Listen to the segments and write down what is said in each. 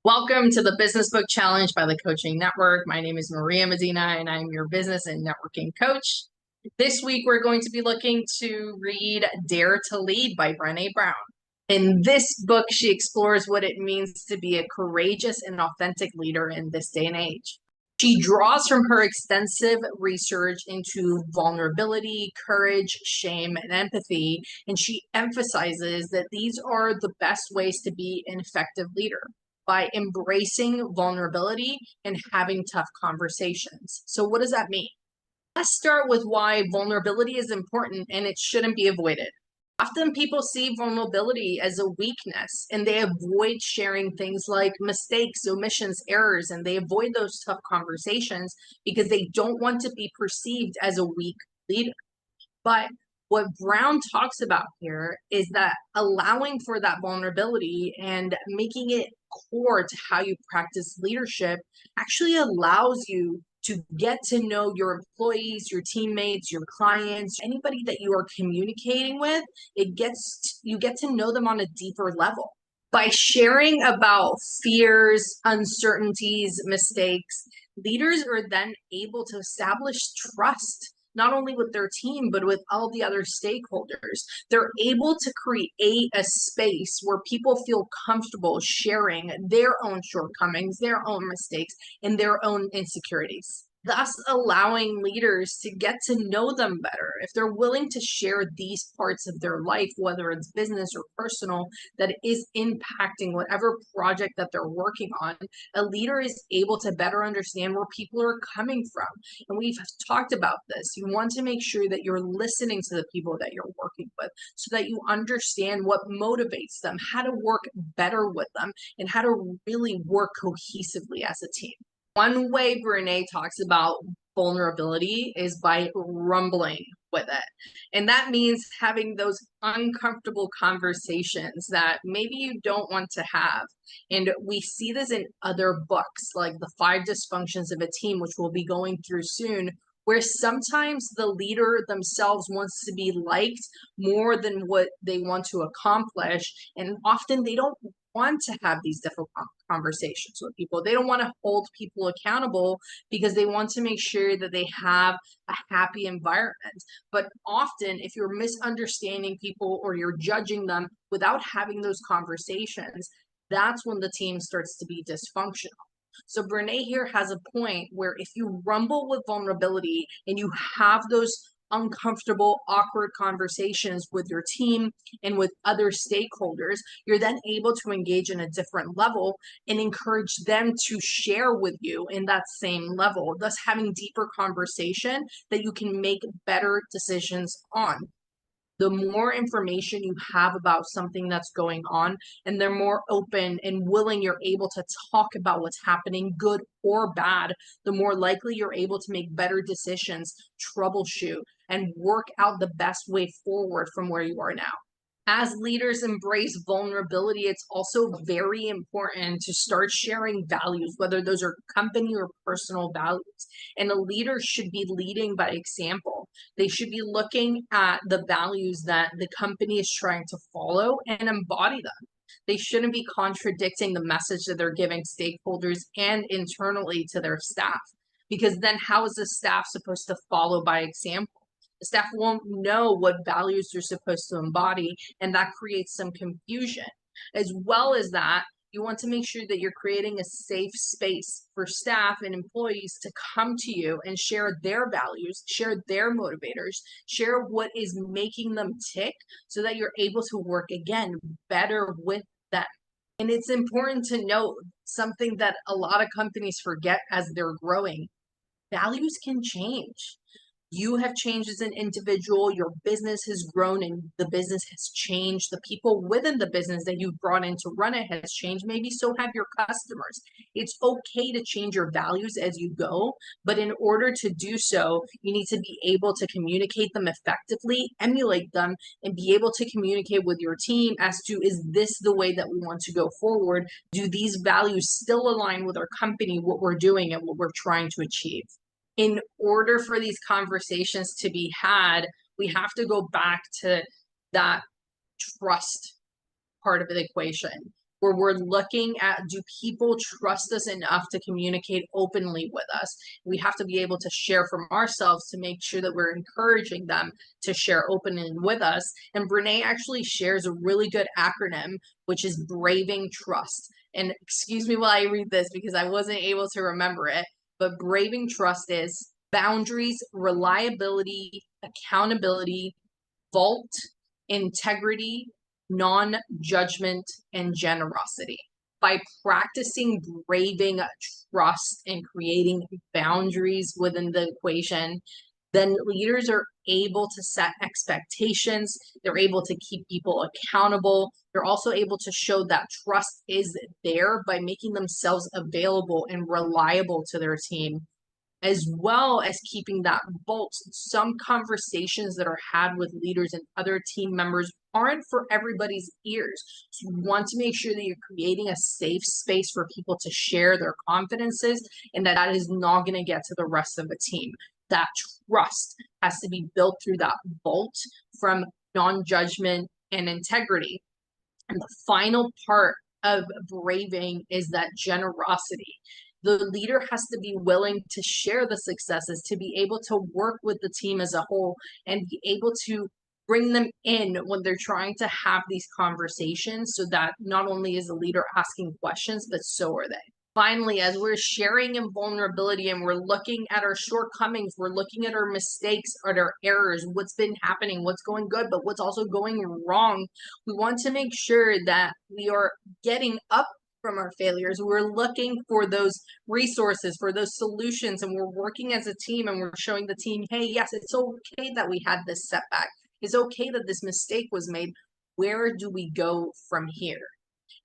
Welcome to the Business Book Challenge by the Coaching Network. My name is Maria Medina, and I'm your business and networking coach. This week, we're going to be looking to read Dare to Lead by Brené Brown. In this book, she explores what it means to be a courageous and authentic leader in this day and age. She draws from her extensive research into vulnerability, courage, shame, and empathy, and she emphasizes that these are the best ways to be an effective leader by embracing vulnerability and having tough conversations. So what does that mean? Let's start with why vulnerability is important and it shouldn't be avoided. Often people see vulnerability as a weakness and they avoid sharing things like mistakes, omissions, errors, and they avoid those tough conversations because they don't want to be perceived as a weak leader. But what Brown talks about here is that allowing for that vulnerability and making it core to how you practice leadership actually allows you to get to know your employees, your teammates, your clients, anybody that you are communicating with. You get to know them on a deeper level. By sharing about fears, uncertainties, mistakes, leaders are then able to establish trust not only with their team, but with all the other stakeholders. They're able to create a space where people feel comfortable sharing their own shortcomings, their own mistakes, and their own insecurities, thus allowing leaders to get to know them better. If they're willing to share these parts of their life, whether it's business or personal, that is impacting whatever project that they're working on, a leader is able to better understand where people are coming from. And we've talked about this. You want to make sure that you're listening to the people that you're working with so that you understand what motivates them, how to work better with them, and how to really work cohesively as a team. One way Brené talks about vulnerability is by rumbling with it. And that means having those uncomfortable conversations that maybe you don't want to have. And we see this in other books, like The 5 Dysfunctions of a Team, which we'll be going through soon, where sometimes the leader themselves wants to be liked more than what they want to accomplish. And often they don't want to have these difficult conversations with people. They don't want to hold people accountable because they want to make sure that they have a happy environment. But often, if you're misunderstanding people or you're judging them without having those conversations, that's when the team starts to be dysfunctional. So Brené here has a point where if you rumble with vulnerability and you have those uncomfortable, awkward conversations with your team and with other stakeholders, you're then able to engage in a different level and encourage them to share with you in that same level, thus having deeper conversation that you can make better decisions on. The more information you have about something that's going on and they're more open and willing you're able to talk about what's happening, good or bad, the more likely you're able to make better decisions, troubleshoot, and work out the best way forward from where you are now. As leaders embrace vulnerability, it's also very important to start sharing values, whether those are company or personal values. And a leader should be leading by example. They should be looking at the values that the company is trying to follow and embody them. They shouldn't be contradicting the message that they're giving stakeholders and internally to their staff, because then how is the staff supposed to follow by example? The staff won't know what values they're supposed to embody, and that creates some confusion. As well as that, you want to make sure that you're creating a safe space for staff and employees to come to you and share their values, share their motivators, share what is making them tick so that you're able to work again better with them. And it's important to note something that a lot of companies forget as they're growing. Values can change. You have changed as an individual, your business has grown and the business has changed. The people within the business that you've brought in to run it has changed. Maybe so have your customers. It's okay to change your values as you go, but in order to do so, you need to be able to communicate them effectively, emulate them, and be able to communicate with your team as to, is this the way that we want to go forward? Do these values still align with our company, what we're doing and what we're trying to achieve? In order for these conversations to be had, we have to go back to that trust part of the equation. where we're looking at, do people trust us enough to communicate openly with us? We have to be able to share from ourselves to make sure that we're encouraging them to share openly with us. And Brene actually shares a really good acronym, which is Braving Trust. And excuse me while I read this because I wasn't able to remember it, but Braving Trust is boundaries, reliability, accountability, vault, integrity, non-judgment, and generosity. By practicing braving trust and creating boundaries within the equation, then leaders are able to set expectations. They're able to keep people accountable. They're also able to show that trust is there by making themselves available and reliable to their team, as well as keeping that vault. Some conversations that are had with leaders and other team members aren't for everybody's ears. So you want to make sure that you're creating a safe space for people to share their confidences, and that is not going to get to the rest of the team. That trust has to be built through that vault from non-judgment and integrity. And the final part of braving is that generosity. The leader has to be willing to share the successes, to be able to work with the team as a whole, and be able to bring them in when they're trying to have these conversations, so that not only is the leader asking questions, but so are they. Finally, as we're sharing in vulnerability and we're looking at our shortcomings, we're looking at our mistakes, at our errors, what's been happening, what's going good, but what's also going wrong, we want to make sure that we are getting up from our failures. We're looking for those resources, for those solutions, and we're working as a team, and we're showing the team, hey, yes, it's okay that we had this setback. It's okay that this mistake was made. Where do we go from here?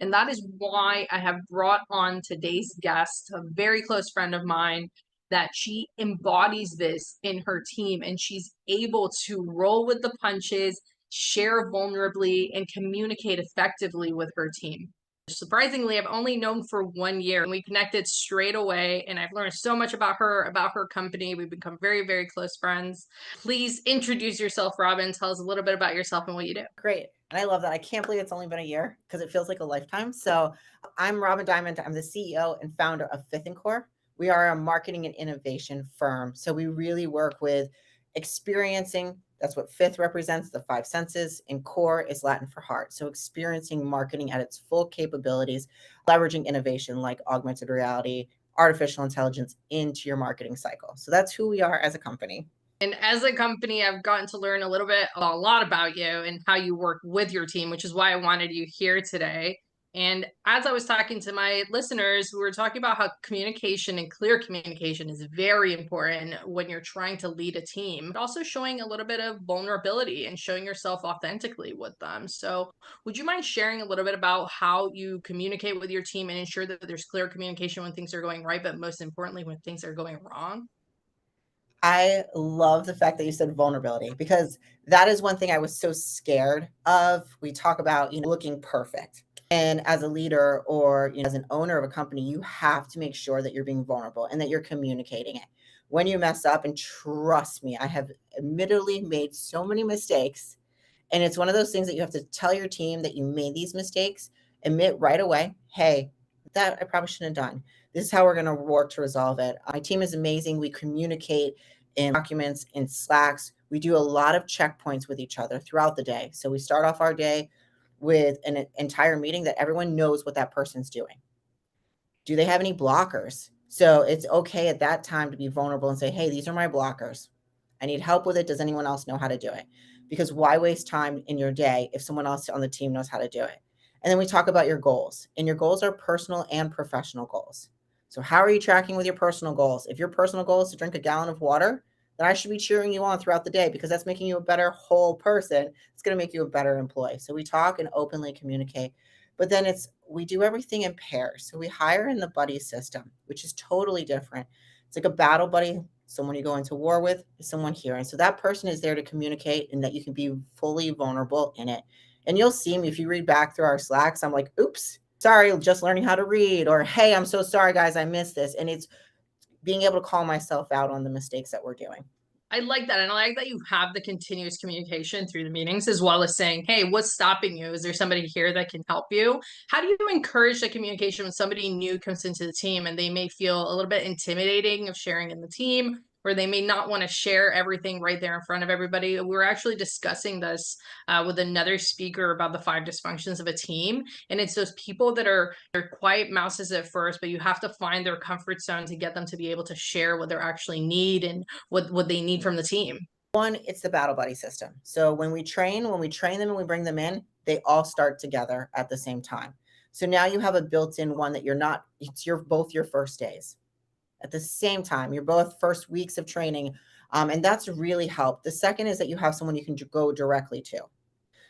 And that is why I have brought on today's guest, a very close friend of mine, that she embodies this in her team, and she's able to roll with the punches, share vulnerably, and communicate effectively with her team. Surprisingly, I've only known for 1 year, and we connected straight away, and I've learned so much about her company. We've become very, very close friends. Please introduce yourself, Robin. Tell us a little bit about yourself and what you do. Great. And I love that. I can't believe it's only been a year because it feels like a lifetime. So I'm Robin Dimond. I'm the CEO and founder of Fifth and Core. We are a marketing and innovation firm. So we really work with experiencing. That's what Fifth represents, the five senses, and Core is Latin for heart. So experiencing marketing at its full capabilities, leveraging innovation like augmented reality, artificial intelligence into your marketing cycle. So that's who we are as a company. And as a company, I've gotten to learn a lot about you and how you work with your team, which is why I wanted you here today. And as I was talking to my listeners, we were talking about how communication and clear communication is very important when you're trying to lead a team, but also showing a little bit of vulnerability and showing yourself authentically with them. So would you mind sharing a little bit about how you communicate with your team and ensure that there's clear communication when things are going right, but most importantly, when things are going wrong? I love the fact that you said vulnerability because that is one thing I was so scared of. We talk about, looking perfect. And as a leader or, as an owner of a company, you have to make sure that you're being vulnerable and that you're communicating it. When you mess up, and trust me, I have admittedly made so many mistakes. And it's one of those things that you have to tell your team that you made these mistakes, admit right away, hey, that I probably shouldn't have done. This is how we're going to work to resolve it. My team is amazing. We communicate in documents, in Slacks. We do a lot of checkpoints with each other throughout the day. So we start off our day with an entire meeting that everyone knows what that person's doing. Do they have any blockers? So it's okay at that time to be vulnerable and say, hey, these are my blockers. I need help with it. Does anyone else know how to do it? Because why waste time in your day if someone else on the team knows how to do it? And then we talk about your goals. And your goals are personal and professional goals. So how are you tracking with your personal goals? If your personal goal is to drink a gallon of water, then I should be cheering you on throughout the day because that's making you a better whole person. It's going to make you a better employee. So we talk and openly communicate. But then we do everything in pairs. So we hire in the buddy system, which is totally different. It's like a battle buddy. Someone you go into war with is someone here. And so that person is there to communicate and that you can be fully vulnerable in it. And you'll see me if you read back through our Slacks, I'm like, oops, sorry, just learning how to read. Or, hey, I'm so sorry, guys, I missed this. And it's being able to call myself out on the mistakes that we're doing. I like that. And I like that you have the continuous communication through the meetings, as well as saying, hey, what's stopping you? Is there somebody here that can help you? How do you encourage the communication when somebody new comes into the team and they may feel a little bit intimidating of sharing in the team, or they may not want to share everything right there in front of everybody? We were actually discussing this with another speaker about the 5 dysfunctions of a team. And it's those people that they're quiet mouses at first, but you have to find their comfort zone to get them to be able to share what they actually need and what they need from the team. One, it's the battle buddy system. So when we train them and we bring them in, they all start together at the same time. So now you have a built-in one that it's both your first days at the same time. You're both first weeks of training. And that's really helped. The second is that you have someone you can go directly to.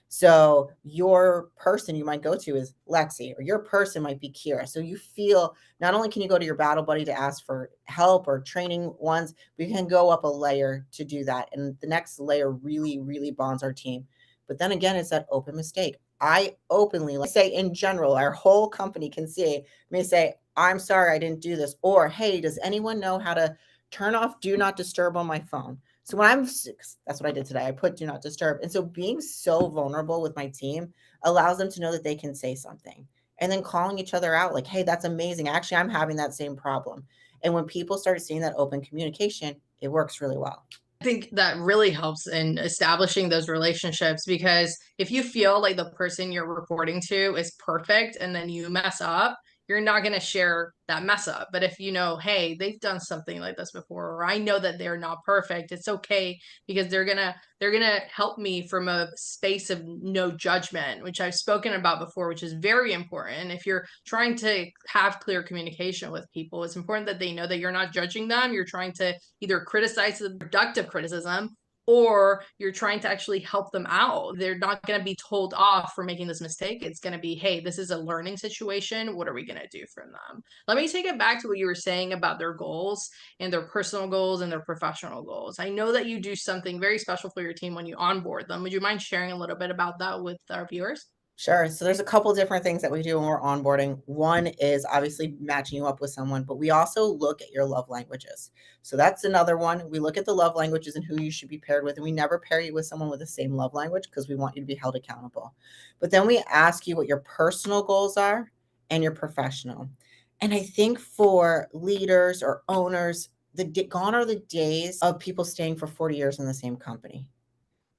So your person you might go to is Lexi, or your person might be Kira. So you feel not only can you go to your battle buddy to ask for help or training ones, but you can go up a layer to do that. And the next layer really, really bonds our team. But then again, it's that open mistake. I openly, like say in general, our whole company can see may say, I'm sorry, I didn't do this. Or, hey, does anyone know how to turn off do not disturb on my phone? So that's what I did today. I put do not disturb. And so being so vulnerable with my team allows them to know that they can say something, and then calling each other out like, hey, that's amazing. Actually, I'm having that same problem. And when people start seeing that open communication, it works really well. I think that really helps in establishing those relationships, because if you feel like the person you're reporting to is perfect and then you mess up, you're not going to share that mess up. But if you know, hey, they've done something like this before, or I know that they're not perfect, it's okay, because they're going to help me from a space of no judgment, which I've spoken about before, which is very important. If you're trying to have clear communication with people, it's important that they know that you're not judging them. You're trying to either criticize the productive criticism, or you're trying to actually help them out. They're not going to be told off for making this mistake. It's going to be, hey, this is a learning situation. What are we going to do from them? Let me take it back to what you were saying about their goals and their personal goals and their professional goals. I know that you do something very special for your team when you onboard them. Would you mind sharing a little bit about that with our viewers? Sure. So there's a couple different things that we do when we're onboarding. One is obviously matching you up with someone, but we also look at your love languages. So that's another one. We look at the love languages and who you should be paired with. And we never pair you with someone with the same love language because we want you to be held accountable. But then we ask you what your personal goals are and your professional. And I think for leaders or owners, gone are the days of people staying for 40 years in the same company.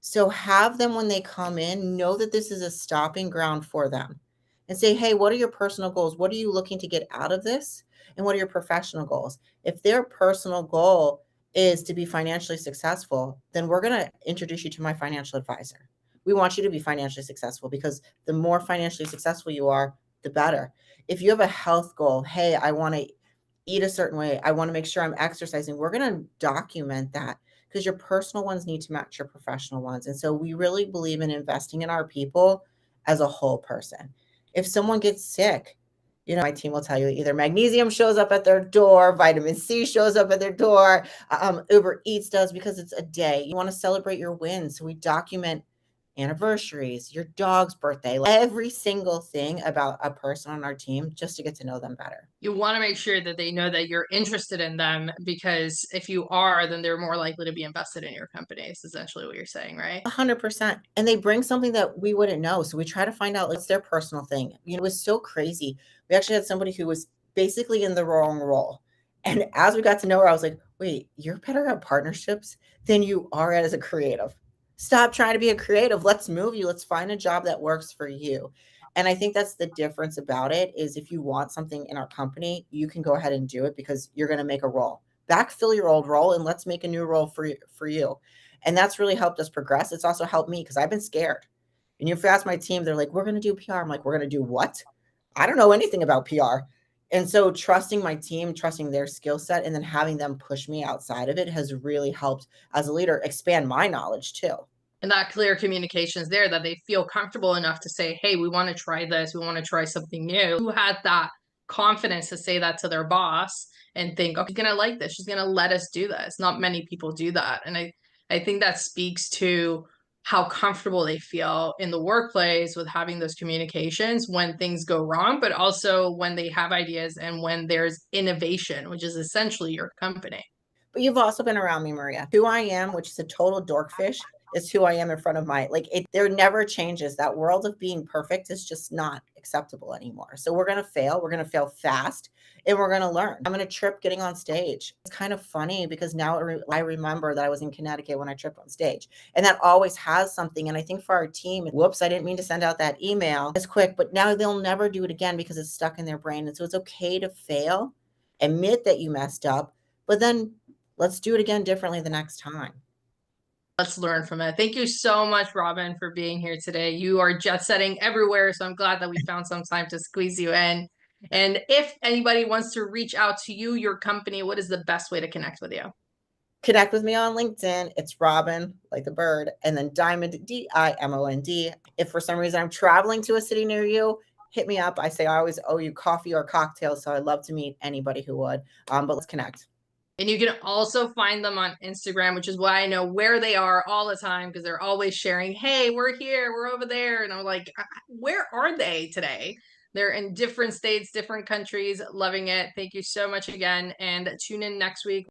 So have them when they come in, know that this is a stopping ground for them and say, hey, what are your personal goals? What are you looking to get out of this? And what are your professional goals? If their personal goal is to be financially successful, then we're going to introduce you to my financial advisor. We want you to be financially successful because the more financially successful you are, the better. If you have a health goal, hey, I want to eat a certain way, I want to make sure I'm exercising, we're going to document that because your personal ones need to match your professional ones. And so we really believe in investing in our people as a whole person. If someone gets sick, my team will tell you either magnesium shows up at their door, vitamin C shows up at their door, Uber Eats does because it's a day. You want to celebrate your wins. So we document anniversaries, your dog's birthday, every single thing about a person on our team just to get to know them better. You want to make sure that they know that you're interested in them, because if you are, then they're more likely to be invested in your company. Is essentially what you're saying, right? 100%. And they bring something that we wouldn't know. So we try to find out what's their personal thing. It was so crazy. We actually had somebody who was basically in the wrong role. And as we got to know her, I was like, wait, you're better at partnerships than you are as a creative. Stop trying to be a creative. Let's move you. Let's find a job that works for you. And I think that's the difference about it is if you want something in our company, you can go ahead and do it because you're going to make a role. Backfill your old role and let's make a new role for you. And that's really helped us progress. It's also helped me because I've been scared. And if you ask my team, they're like, we're going to do PR. I'm like, we're going to do what? I don't know anything about PR. And so trusting my team, trusting their skill set, and then having them push me outside of it has really helped as a leader expand my knowledge too. And that clear communication is there, that they feel comfortable enough to say, hey, we want to try this. We want to try something new. Who had that confidence to say that to their boss and think, okay, she's going to like this. She's going to let us do this. Not many people do that. And I think that speaks to how comfortable they feel in the workplace with having those communications when things go wrong, but also when they have ideas and when there's innovation, which is essentially your company. But you've also been around me, Maria. Who I am, which is a total dorkfish, is who I am in front of my like it there never changes. That world of being perfect is just not acceptable anymore. So we're gonna fail fast, and we're gonna learn. I'm gonna trip getting on stage. It's kind of funny because now I remember that I was in Connecticut when I tripped on stage. And that always has something. And I think for our team, whoops, I didn't mean to send out that email as quick, but now they'll never do it again because it's stuck in their brain. And so it's okay to fail, admit that you messed up, but then let's do it again differently the next time. Let's learn from it. Thank you so much, Robin, for being here today. You are jet setting everywhere, so I'm glad that we found some time to squeeze you in. And if anybody wants to reach out to you, your company, what is the best way to connect with you? Connect with me on LinkedIn. It's Robin, like the bird, and then Dimond, Dimond. If for some reason I'm traveling to a city near you, hit me up. I say I always owe you coffee or cocktails, so I'd love to meet anybody who would. But let's connect. And you can also find them on Instagram, which is why I know where they are all the time because they're always sharing, hey, we're here, we're over there. And I'm like, where are they today? They're in different states, different countries, loving it. Thank you so much again. And tune in next week.